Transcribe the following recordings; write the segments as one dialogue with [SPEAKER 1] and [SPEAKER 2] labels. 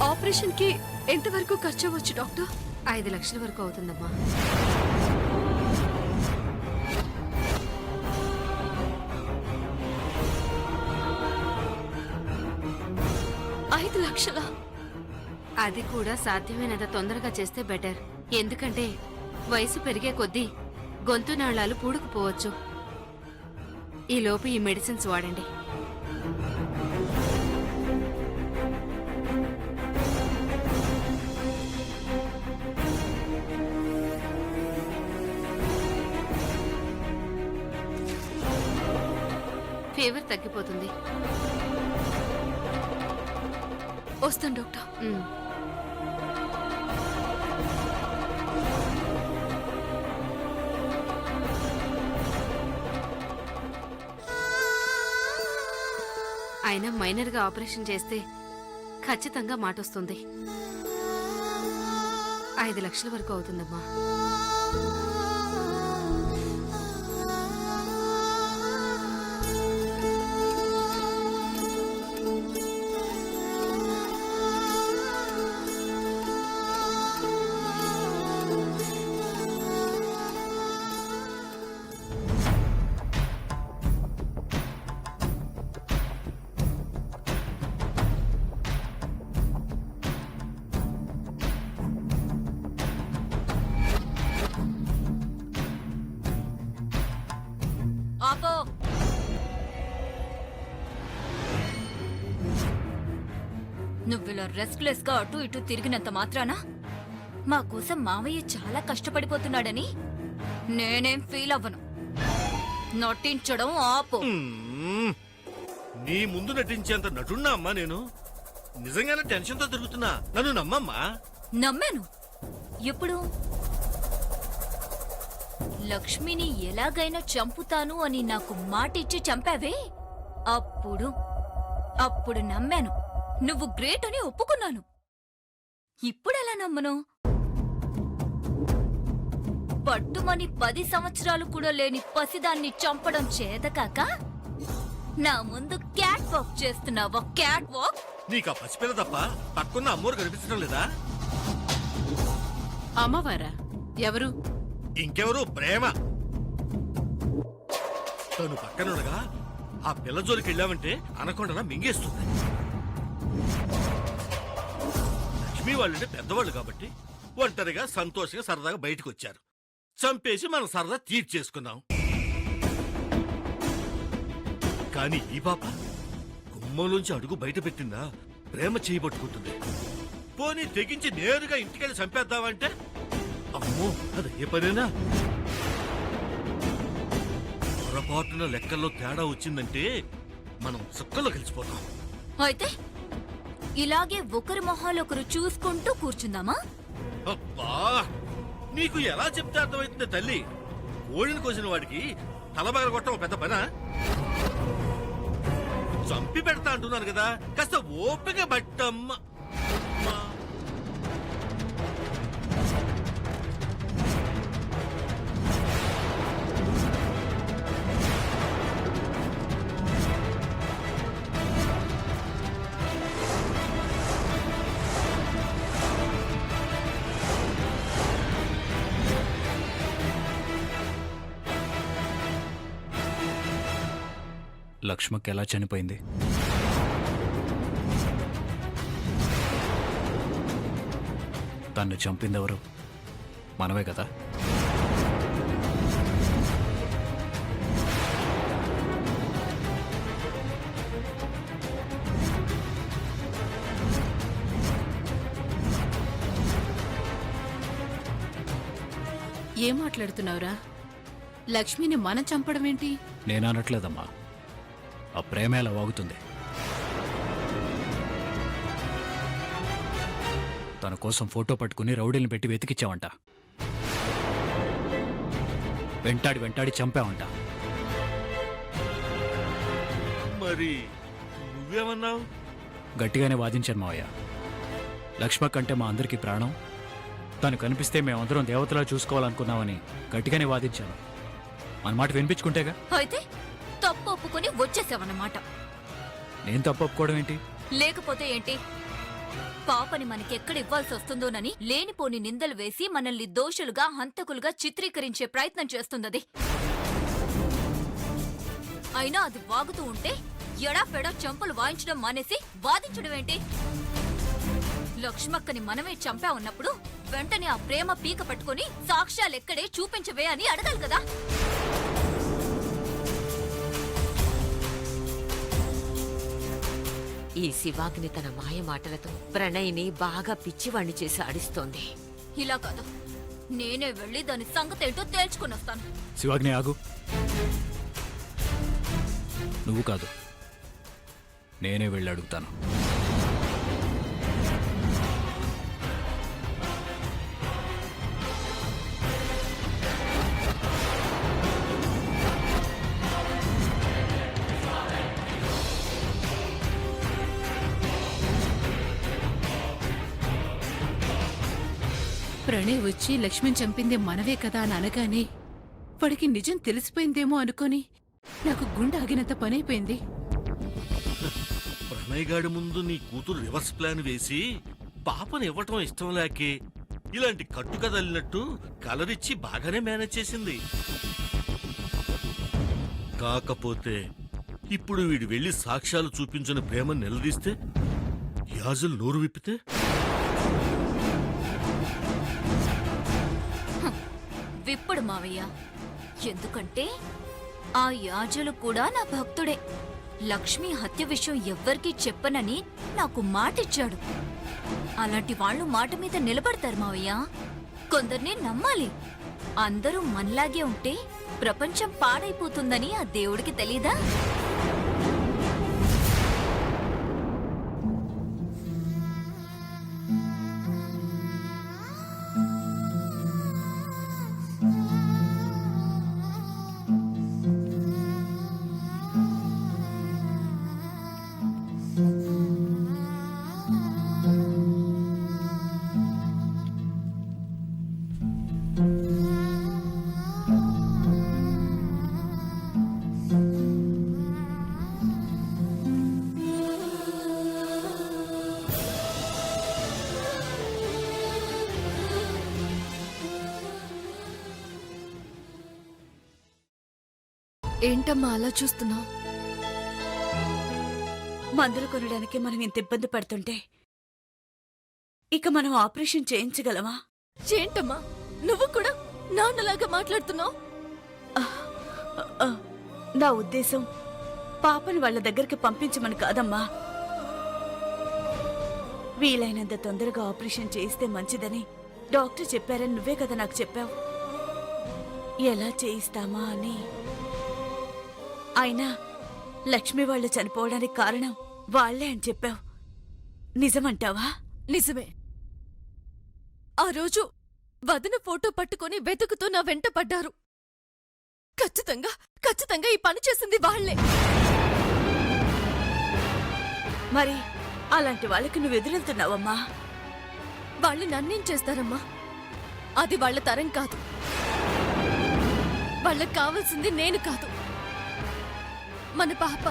[SPEAKER 1] Operation కి ఎంతవరకు ఖర్చు అవ్వచ్చు డాక్టర్?
[SPEAKER 2] 5 లక్షల వరకు అవుతుందమ్మా.
[SPEAKER 1] లక్షలా?
[SPEAKER 2] అది కూడా సాధ్యమైనంత తొందరగా చేస్తే బెటర్. ఎందుకంటే వయసు పెరిగే కొద్దీ గొంతు నాళాలు పూడుకుపోవచ్చు. ఈలోపు ఈ మెడిసిన్స్ వాడండి. ఫీవర్ తగ్గిపోతుంది.
[SPEAKER 1] వస్తాను డాక్టర్.
[SPEAKER 2] అయినా మైనర్ గా ఆపరేషన్ చేస్తే ఖచ్చితంగా మాటొస్తుంది. 5 లక్షల వరకు అవుతుందమ్మా.
[SPEAKER 1] ఆపో. నువ్విలా రెస్ట్లెస్ గా అటు ఇటు తిరిగినంత మాత్రాన మా కోసం మావయ్య చాలా కష్టపడిపోతున్నాడని నేనేం ఫీల్ అవ్వను. నటించడం ఆపో.
[SPEAKER 3] నీ ముందు నటించేంత నటున్నా అమ్మా నేను. నిజంగానే టెన్షన్ తో తిరుగుతున్నా, నన్ను నమ్మమ్మా.
[SPEAKER 1] నమ్మాను. ఎప్పుడు? లక్ష్మిని ఎలాగైనా చంపుతాను అని నాకు మాటిచ్చి చంపావే, అప్పుడు నమ్మాను. నువ్వు గ్రేట్ అని ఒప్పుకున్నాను. ఇప్పుడెలా నమ్మను? పట్టుమని 10 సంవత్సరాలు కూడా లేని పసిదాన్ని చంపడం చేతకాక నా ముందు క్యాట్ వాక్ చేస్తున్నావా? Cat walk?
[SPEAKER 3] నీకు ఆ పసిపిల్ల తప్ప పక్కన్న అమ్మోరు కనిపించడం లేదా?
[SPEAKER 2] అమ్మవారా? ఎవరు?
[SPEAKER 3] ఇంకెవరు? ప్రేమ. తను పక్కనుండగా ఆ పిల్ల జోలికి వెళ్ళావంటే అనకొండలా మింగేస్తుంది. లక్ష్మి వాళ్ళంటే పెద్దవాళ్ళు కాబట్టి ఒంటరిగా సంతోషంగా సరదాగా బయటకు వచ్చారు. చంపేసి మనం సరదా తీర్చేసుకున్నాం. కానీ ఈ పాప గుమ్మంలోంచి అడుగు బయట పెట్టిందా ప్రేమ చేయబట్టుకుంటుంది. పోనీ తెగించి నేరుగా ఇంటికెళ్ళి చంపేద్దామంటే అమ్మో, అది ఏ పనేనా? పొరపాటున లెక్కల్లో తేడా వచ్చిందంటే మనం సుక్కల్లో కలిసిపోతాం.
[SPEAKER 1] అయితే ఇలాగే ఒకరి మొహాలొకరు చూసుకుంటూ కూర్చుందామా?
[SPEAKER 3] అబ్బా, నీకు ఎలా చెప్తే అర్థమవుతుంది తల్లి? కోడిని కోసిన వాడికి తలబగల కొట్టం పెద్ద పనా? చంపి పెడతా అంటున్నాను కదా, కాస్త ఓపిక పట్టమ్మ.
[SPEAKER 4] లక్ష్మకి ఎలా చనిపోయింది? తన్ను చంపిందెవరు? మనమే కదా.
[SPEAKER 2] ఏం మాట్లాడుతున్నావురా? లక్ష్మిని మనం చంపడం ఏంటి?
[SPEAKER 4] నేననట్లేదమ్మా, ఆ ప్రేమ ఎలా వాగుతుంది. తన కోసం ఫోటో పట్టుకుని రౌడీని పెట్టి వెతికిచ్చావంట. వెంటాడి చంపావంట.
[SPEAKER 3] మరి నువ్వేమన్నావు?
[SPEAKER 4] గట్టిగానే వాదించాను మావయ్య. లక్ష్మ కంటే మా అందరికీ ప్రాణం. తను కనిపిస్తే మేమందరం దేవతలా చూసుకోవాలనుకున్నామని గట్టిగానే వాదించాను. మన మాట వినిపించుకుంటేగా.
[SPEAKER 1] అయితే తప్పు ఒప్పుకొని వచ్చేసావన్నమాట.
[SPEAKER 4] నేను తప్పు ఒప్పుకోవడం ఏంటి?
[SPEAKER 1] లేకపోతే ఏంటి? పాపని మనకెక్కడ ఇవ్వాల్సి వస్తుందోనని లేనిపోని నిందలు వేసి మనల్ని దోషులుగా హంతకులుగా చిత్రీకరించే ప్రయత్నం చేస్తుందది. అయినా అది వాగుతూ ఉంటే ఎడాపెడా చెంపలు వాయించడం మానేసి వాదించడం ఏంటి? లక్ష్మక్కని మనమే చంపా ఉన్నప్పుడు వెంటనే ఆ ప్రేమ పీక పట్టుకుని సాక్ష్యాలెక్కడే చూపించవే అని అడగాలి కదా.
[SPEAKER 5] ఈ శివాగ్ని తన మాయ మాటలతో ప్రణయ్ని బాగా పిచ్చివాణ్ణి చేసి ఆడిస్తోంది.
[SPEAKER 1] ఇలా కాదు, నేనే వెళ్ళి దాని సంగతేంటో తేల్చుకుని వస్తాను.
[SPEAKER 4] శివాగ్ని ఆగు. నువ్వు కాదు, నేనే వెళ్ళి అడుగుతాను.
[SPEAKER 6] ప్రణయ్ వచ్చి లక్ష్మిని చంపింది మనవే కదా అని అనగానే వాడికి నిజం తెలిసిపోయిందేమో అనుకొని నాకు గుండె ఆగినంత పనైపోయింది.
[SPEAKER 3] ప్రణయ్ గాడి ముందు నీ కూతురు రివర్స్ ప్లాన్ వేసి పాపను ఇవ్వటం ఇష్టం లేకే ఇలాంటి కట్టుకదలినట్టు కలరిచ్చి బాగానే మేనేజ్ చేసింది. కాకపోతే ఇప్పుడు వీడు వెళ్లి సాక్ష్యాలు చూపించిన ప్రేమను నిలదీస్తే యాజులు నోరు విప్పితే
[SPEAKER 1] విప్పుడు మావయ్య. ఎందుకంటే ఆ యాజలు కూడా నా భక్తుడే. లక్ష్మి హత్య విషయం ఎవ్వరికీ చెప్పనని నాకు మాటిచ్చాడు. అలాంటి వాళ్ళు మాట మీద నిలబడతారు మావయ్య. కొందరిని నమ్మాలి. అందరూ మనలాగే ఉంటే ప్రపంచం పాడైపోతుందని ఆ దేవుడికి తెలీదా?
[SPEAKER 7] ఏంటమ్మా అలా చూస్తున్నావు?
[SPEAKER 8] మందులు కొనడానికి మనం ఇంత ఇబ్బంది పడుతుంటే ఇక మనం ఆపరేషన్ చేయించగలమా?
[SPEAKER 7] ఏంటమ్మా నువ్వు కూడా నాన్నలాగా మాట్లాడుతున్నావు?
[SPEAKER 8] నా ఉద్దేశం పాపని వాళ్ళ దగ్గరికి పంపించమని కాదమ్మా. వీలైనంత తొందరగా ఆపరేషన్ చేయిస్తే మంచిదని డాక్టర్ చెప్పారని నువ్వే కదా నాకు చెప్పావు. ఎలా చేయిస్తామా అని. అయినా లక్ష్మి వాళ్ళు చనిపోవడానికి కారణం వాళ్లే అని చెప్పావు. నిజమంటావా?
[SPEAKER 7] నిజమే. ఆ రోజు వదిన ఫోటో పట్టుకొని వెతుకుతూ నా వెంట పడ్డారు. ఖచ్చితంగా ఈ పని చేసింది వాళ్లే.
[SPEAKER 8] మరి అలాంటి వాళ్ళకి నువ్వు ఎదురెళ్తున్నావమ్మా.
[SPEAKER 7] వాళ్ళు నన్నేం చేస్తారమ్మా? అది వాళ్ల తరం కాదు. వాళ్ళకి కావాల్సింది నేను కాదు, మన పాప.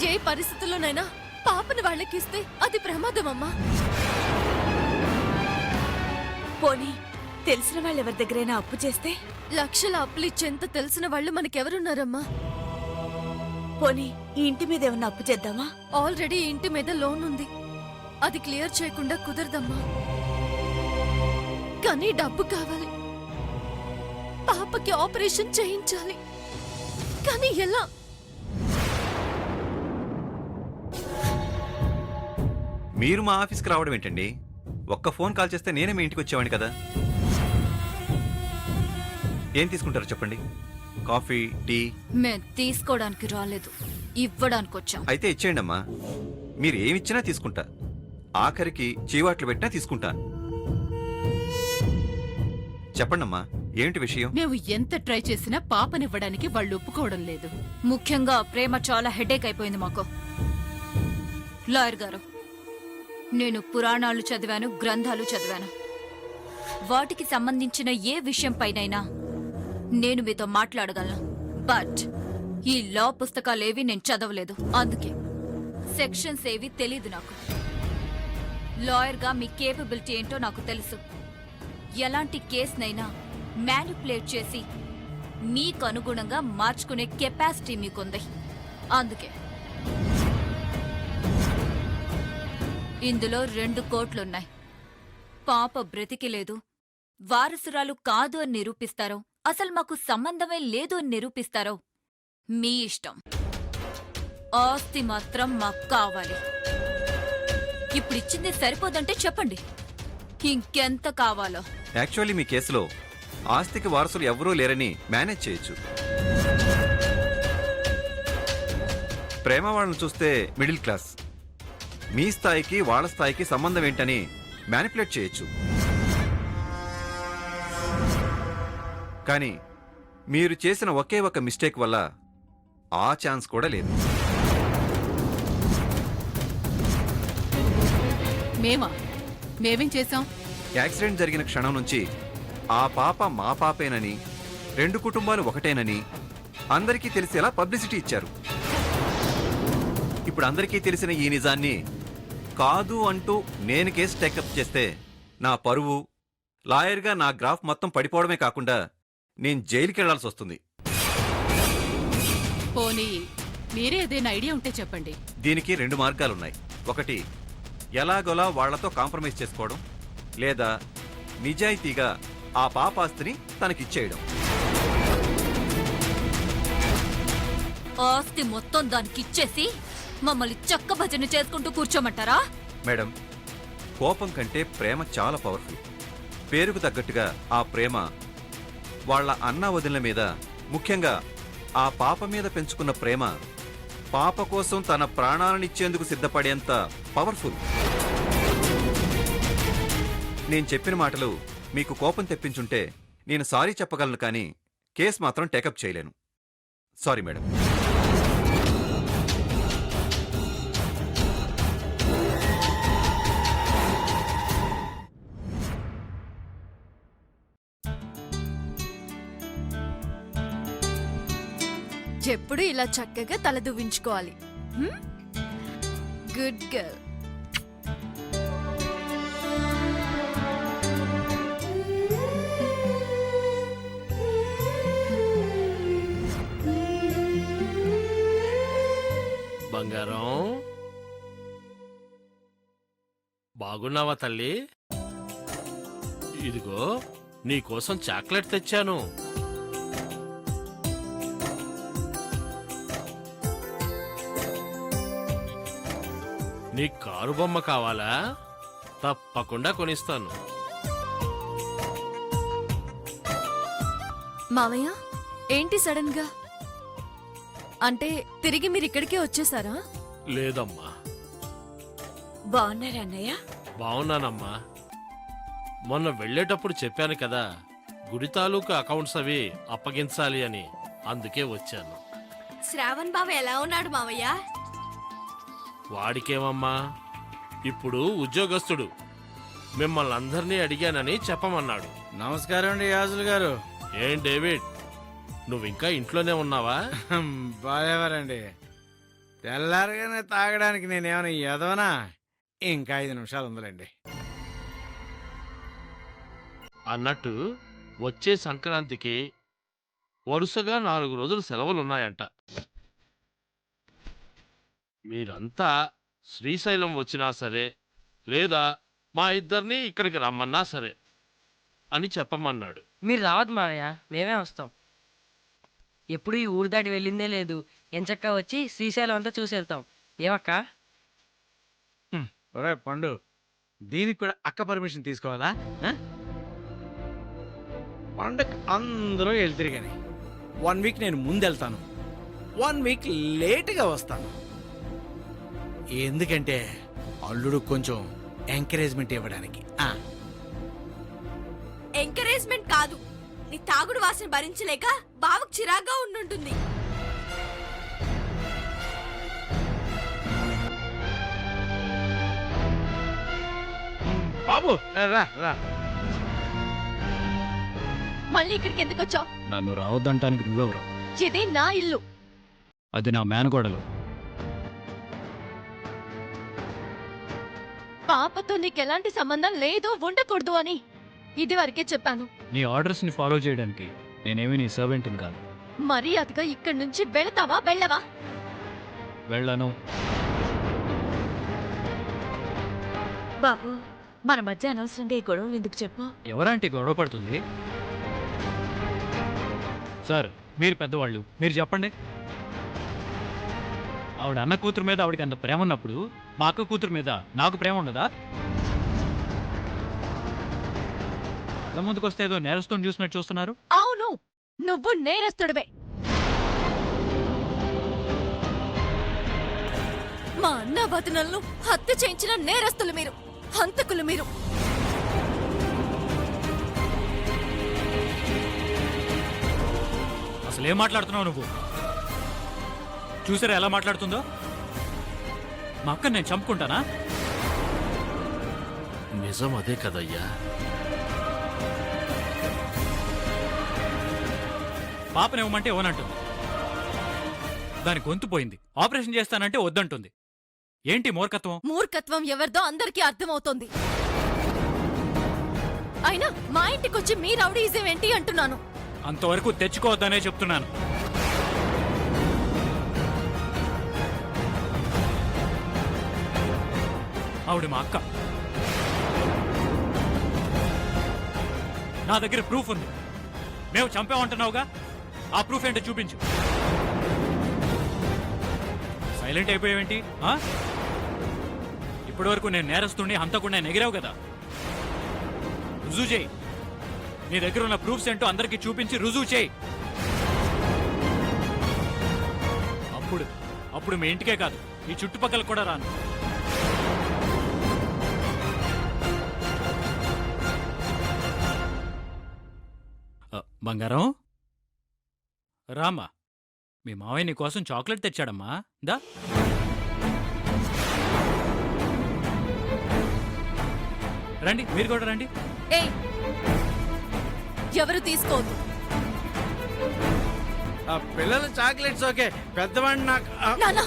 [SPEAKER 7] ఏ పరిస్థితుల్లోనైనా పాపను వాళ్ళకిస్తే అది ప్రమాదమమ్మా.
[SPEAKER 8] పోనీ తెలిసిన వాళ్ళెవరి దగ్గరైనా అప్పు చేస్తే?
[SPEAKER 7] లక్షల అప్పులిచ్చేంత తెలిసిన వాళ్ళు మనకెవరున్నారమ్మా?
[SPEAKER 8] పోనీ ఈ ఇంటి మీద ఏమన్నా అప్పు చేద్దామా?
[SPEAKER 7] ఆల్రెడీ ఇంటి మీద లోన్ ఉంది. అది క్లియర్ చేయకుండా కుదరదమ్మా. కానీ డబ్బు కావాలి. పాపకి ఆపరేషన్ చేయించాలి. కానీ ఎలా?
[SPEAKER 9] మీరు మా ఆఫీస్కి రావడం ఏంటండి? ఒక్క ఫోన్ కాల్ చేస్తే నేనే మీ ఇంటికి వచ్చేవాడిని కదా. ఏం తీసుకుంటారో చెప్పండి. Coffee, tea?
[SPEAKER 1] మేం తీసుకోవడానికి రాలేదు, ఇవ్వడానికి వచ్చాం.
[SPEAKER 9] అయితే ఇచ్చేయండి అమ్మా. మీరు ఏమిచ్చినా తీసుకుంటా. ఆఖరికి చీవాట్లు పెట్టినా తీసుకుంటాను. చెప్పండమ్మా, ఏమిటి విషయం?
[SPEAKER 6] మేము ఎంత ట్రై చేసినా పాపనివ్వడానికి వాళ్ళు ఒప్పుకోవడం లేదు.
[SPEAKER 1] ముఖ్యంగా ప్రేమ చాలా హెడేక్ అయిపోయింది మాకు. లాయర్ గారు, నేను పురాణాలు చదివాను, గ్రంథాలు చదివాను. వాటికి సంబంధించిన ఏ విషయం పైనైనా నేను మీతో మాట్లాడగలను. బట్ ఈ లా పుస్తకాలేవి నేను చదవలేదు. అందుకే సెక్షన్స్ ఏవి తెలీదు నాకు. లాయర్గా మీ కేపబిలిటీ ఏంటో నాకు తెలుసు. ఎలాంటి కేసునైనా మ్యానిపులేట్ చేసి మీకు అనుగుణంగా మార్చుకునే కెపాసిటీ మీకుంది. అందుకే ఇందులో 2 కోట్లున్నాయి. పాప బ్రతికి లేదు, వారసురాలు కాదు అని నిరూపిస్తారో, అసలు మాకు సంబంధమే లేదు అని నిరూపిస్తారో మీ ఇష్టం. ఆస్తి మాత్రం మాకు కావాలి. ఇప్పుడిచ్చింది సరిపోదంటే చెప్పండి, ఇంకెంత కావాలో.
[SPEAKER 9] యాక్చువల్లీ మీ కేసులో ఆస్తికి వారసులు ఎవరూ లేరని మేనేజ్ చేయొచ్చు. ప్రేమ వాళ్ళని చూస్తే మిడిల్ క్లాస్, మీ స్థాయికి వాళ్ళ స్థాయికి సంబంధం ఏంటని మ్యానిపులేట్ చేయొచ్చు. కానీ మీరు చేసిన ఒకే ఒక మిస్టేక్ వల్ల ఆ ఛాన్స్ కూడా లేదు.
[SPEAKER 6] మేమేం చేశాం?
[SPEAKER 9] యాక్సిడెంట్ జరిగిన క్షణం నుంచి ఆ పాప మా పాపేనని, 2 కుటుంబాలు ఒకటేనని అందరికీ తెలిసేలా పబ్లిసిటీ ఇచ్చారు. ఇప్పుడు అందరికీ తెలిసిన ఈ నిజాన్ని కాదు అంటూ నేను కేసు టేకప్ చేస్తే నా పరువు, లాయర్గా నా గ్రాఫ్ మొత్తం పడిపోవడమే కాకుండా నేను జైలుకి వెళ్లాల్సి వస్తుంది.
[SPEAKER 6] పోనీ మీరే ఏదైనా ఐడియా ఉంటే చెప్పండి.
[SPEAKER 9] దీనికి 2 మార్గాలున్నాయి. ఒకటి, ఎలాగోలా వాళ్లతో కాంప్రమైజ్ చేసుకోవడం, లేదా నిజాయితీగా ఆ పాపాస్తిని తనకిచ్చేయడం.
[SPEAKER 1] ఆస్తి మొత్తం దానికిచ్చేసి మమ్మల్ని చక్క భజన చేసుకుంటూ కూర్చోమంటారా?
[SPEAKER 9] మేడం, కోపం కంటే ప్రేమ చాలా పవర్ఫుల్. పేరుకు తగ్గట్టుగా ఆ ప్రేమ వాళ్ళ అన్న వదినల మీద, ముఖ్యంగా ఆ పాప మీద పెంచుకున్న ప్రేమ పాప కోసం తన ప్రాణాలనిచ్చేందుకు సిద్ధపడేంత పవర్ఫుల్. నేను చెప్పిన మాటలు మీకు కోపం తెప్పించుంటే నేను సారీ చెప్పగలను, కానీ కేసు మాత్రం టేకప్ చేయలేను. Sorry madam.
[SPEAKER 7] ఎప్పుడు ఇలా చక్కగా తల దువ్వించుకోవాలి. Good girl.
[SPEAKER 10] బంగారం, బాగున్నావా తల్లి? ఇదిగో నీకోసం చాక్లెట్ తెచ్చాను. నీ కారు బొమ్మ కావాలా? తప్పకుండా కొనిస్తాను.
[SPEAKER 7] మావయ్య, ఏంటి సడన్ గా? అంటే తిరిగి మీరు ఇక్కడికే వచ్చేసారా?
[SPEAKER 10] లేదమ్మా.
[SPEAKER 8] బాగున్నారా అన్నయ్య?
[SPEAKER 10] బావున్నానమ్మా. మొన్న వెళ్ళేటప్పుడు చెప్పాను కదా, గుడి తాలూకా అకౌంట్స్ అవి అప్పగించాలి అని, అందుకే వచ్చాను.
[SPEAKER 7] శ్రావణ్ బావ ఎలా ఉన్నాడు మావయ్య?
[SPEAKER 10] వాడికేమమ్మా, ఇప్పుడు ఉద్యోగస్తుడు. మిమ్మల్ని అందరినీ అడిగానని చెప్పమన్నాడు.
[SPEAKER 11] నమస్కారం అండి యాజులు గారు.
[SPEAKER 10] ఏం డేవిడ్, నువ్వింకా ఇంట్లోనే ఉన్నావా?
[SPEAKER 11] బాగాలేవారండి. తెల్లారగానే తాగడానికి నేనేమైనా ఎదవనా? ఇంకా 5 నిమిషాలు ఉందిలేండి.
[SPEAKER 10] అన్నట్టు వచ్చే సంక్రాంతికి వరుసగా 4 రోజులు సెలవులున్నాయంట. మీరంతా శ్రీశైలం వచ్చినా సరే, లేదా మా ఇద్దరిని ఇక్కడికి రమ్మన్నా సరే అని చెప్పమన్నాడు.
[SPEAKER 12] మీరు రావద్దు మావయ్య, మేమే వస్తాం. ఎప్పుడు ఈ ఊరు దాటి వెళ్ళిందే లేదు. ఎంచక్కా వచ్చి శ్రీశైలం అంతా చూసి వెళ్తాం. ఏమక్క?
[SPEAKER 11] ఒరే పండు, దీనికి కూడా అక్క పర్మిషన్ తీసుకోవాలా? పండుగ అందరూ వెళ్తారు కానీ 1 వీక్ నేను ముందెళ్తాను, 1 వీక్ లేటుగా వస్తాను. ఎందుకంటే అల్లుడు కొంచెం ఎంకరేజ్మెంట్ ఇవ్వడానికి.
[SPEAKER 7] ఎంకరేజ్మెంట్ కాదు, నీ తాగుడు వాసన భరించలేక బావకు చిరాగ్గా ఉండుంటుంది.
[SPEAKER 11] బాబు రా రా.
[SPEAKER 7] మళ్ళీ ఇక్కడికి ఎందుకు వచ్చావు?
[SPEAKER 4] నన్ను రావద్దంటానికి నువ్వెవరు?
[SPEAKER 7] ఇది నా ఇల్లు.
[SPEAKER 4] అది నా మేనగోడలు.
[SPEAKER 7] పాపతో నీకెలాంటి సంబంధం లేదు, ఉండకూడదు అని ఇదివరకే చెప్పాను.
[SPEAKER 4] నీ ఆర్డర్స్ని ఫాలో చేయడానికి నేనేమీ నీ సర్వెంట్ని కాదు.
[SPEAKER 7] మర్యాదగా ఇక్కడి నుంచి వెళతావా వెళ్ళవా?
[SPEAKER 4] వెళ్ళను.
[SPEAKER 8] బాబు, మన మధ్య అనవసరంగా ఈ గొడవలు ఎందుకు చెప్పు?
[SPEAKER 4] ఎవరంటే గొడవ పడుతుంది? సార్, మీరు పెద్దవాళ్ళు, మీరు చెప్పండి. ఆవిడ అన్న కూతురు మీద ఆవిడకి అంత ప్రేమ ఉన్నప్పుడు మా అక్క కూతురు మీద నాకు ప్రేమ ఉండదా? కళ్ళ ముందుకొస్తే ఏదో నేరస్తుని చూసినట్టు చూస్తున్నారు.
[SPEAKER 7] అవును, నువ్వు నేరస్తుడివే. మా అన్న వదినలను హత్య చేయించిన నేరస్తులు మీరు, హంతకులు మీరు.
[SPEAKER 4] అసలు ఏం మాట్లాడుతున్నావు నువ్వు? చూసారా ఎలా మాట్లాడుతుందో? మా అక్కని నేను చంపుకుంటానా?
[SPEAKER 10] నిజం అదే కదయ్యా.
[SPEAKER 4] పాపనివ్వమంటే ఇవ్వనంటుంది. దాని గొంతు పోయింది. ఆపరేషన్ చేస్తానంటే వద్దంటుంది. ఏంటి మూర్ఖత్వం?
[SPEAKER 7] మూర్ఖత్వం ఎవరిదో అందరికీ అర్థమవుతోంది. అయినా మా ఇంటికొచ్చి మీ రౌడీజం ఏంటి అంటున్నాను.
[SPEAKER 4] అంతవరకు తెచ్చుకోవద్దనే చెప్తున్నాను. ఆవిడ మా అక్క. నా దగ్గర ప్రూఫ్ ఉంది. మేము చంపామంటున్నావుగా, ఆ ప్రూఫ్ ఏంటో చూపించు. సైలెంట్ అయిపోయావేంటి? ఇప్పటి వరకు నేను నేరస్తుండి హంతకుండా ఎగిరావు కదా, రుజువు చేయి. నీ దగ్గర ఉన్న ప్రూఫ్స్ ఏంటో అందరికీ చూపించి రుజువు చేయి. అప్పుడు మీ ఇంటికే కాదు, ఈ చుట్టుపక్కల కూడా రాను. బంగారం, రామ్మా. మీ మావయ్య నీ కోసం చాక్లెట్ తెచ్చాడమ్మా. దా. రండి, మీరు కూడా రండి.
[SPEAKER 7] ఏయ్, ఎవరు తీసుకోవద్దు.
[SPEAKER 11] పిల్లల చాక్లెట్స్ ఓకే, పెద్దవాడిని నాకు
[SPEAKER 7] నానా